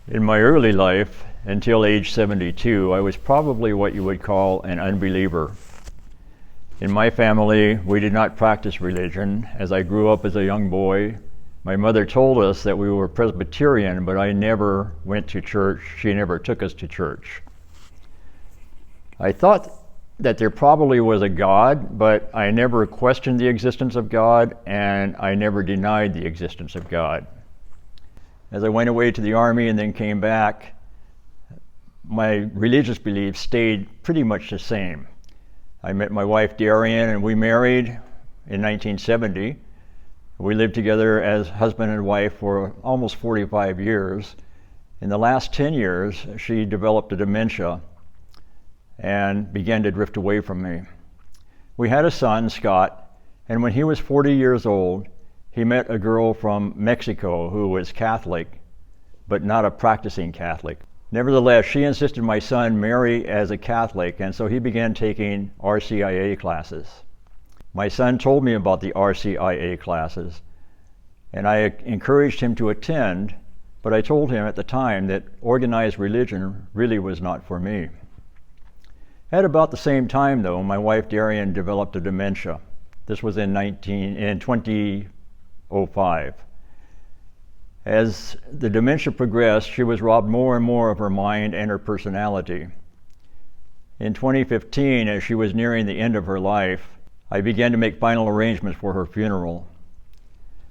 In my early life, until age 72, I was probably what you would call an unbeliever. In my family, we did not practice religion. As I grew up as a young boy, my mother told us that we were Presbyterian, but I never went to church. She never took us to church. I thought that there probably was a God, but I never questioned the existence of God, and I never denied the existence of God. As I went away to the Army and then came back, my religious beliefs stayed pretty much the same. I met my wife Darian and we married in 1970. We lived together as husband and wife for almost 45 years. In the last 10 years, she developed a dementia and began to drift away from me. We had a son, Scott, and when he was 40 years old, he met a girl from Mexico who was Catholic, but not a practicing Catholic. Nevertheless, she insisted my son marry as a Catholic, and so he began taking RCIA classes. My son told me about the RCIA classes, and I encouraged him to attend, but I told him at the time that organized religion really was not for me. At about the same time, though, my wife Darian developed a dementia. This was in 2005. As the dementia progressed, she was robbed more and more of her mind and her personality. In 2015, as she was nearing the end of her life, I began to make final arrangements for her funeral.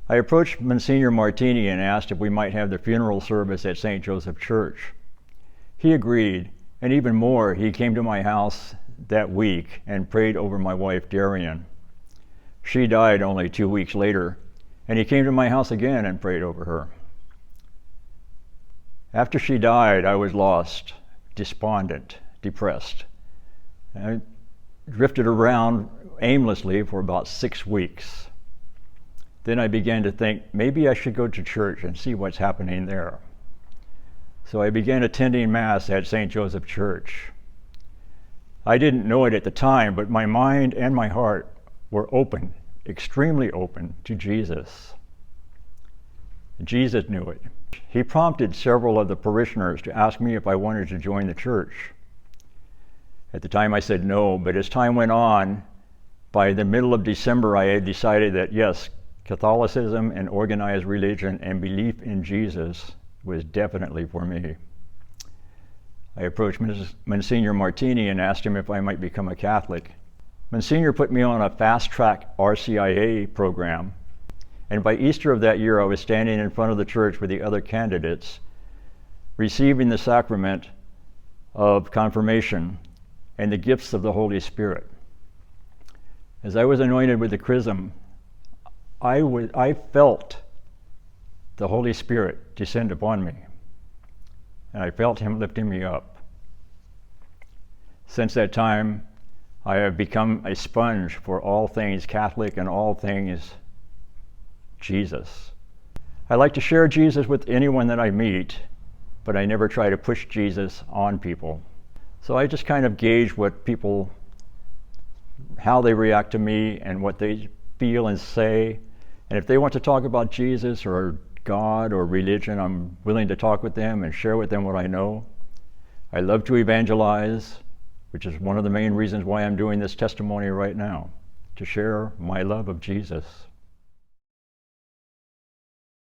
I approached Monsignor Martini and asked if we might have the funeral service at St. Joseph Church. He agreed, and even more, he came to my house that week and prayed over my wife Darian. She died only 2 weeks later, and he came to my house again and prayed over her. After she died, I was lost, despondent, depressed. I drifted around aimlessly for about 6 weeks. Then I began to think, maybe I should go to church and see what's happening there. So I began attending Mass at St. Joseph Church. I didn't know it at the time, but my mind and my heart were open, extremely open to Jesus. Jesus knew it. He prompted several of the parishioners to ask me if I wanted to join the church. At the time I said no, but as time went on, by the middle of December I had decided that yes, Catholicism and organized religion and belief in Jesus was definitely for me. I approached Monsignor Martini and asked him if I might become a Catholic. Monsignor put me on a fast-track RCIA program, and by Easter of that year I was standing in front of the church with the other candidates, receiving the sacrament of confirmation and the gifts of the Holy Spirit. As I was anointed with the chrism, I felt the Holy Spirit descend upon me, and I felt Him lifting me up. Since that time, I have become a sponge for all things Catholic and all things Jesus. I like to share Jesus with anyone that I meet, but I never try to push Jesus on people. So I just kind of gauge what people, how they react to me and what they feel and say. And if they want to talk about Jesus or God or religion, I'm willing to talk with them and share with them what I know. I love to evangelize, which is one of the main reasons why I'm doing this testimony right now, to share my love of Jesus.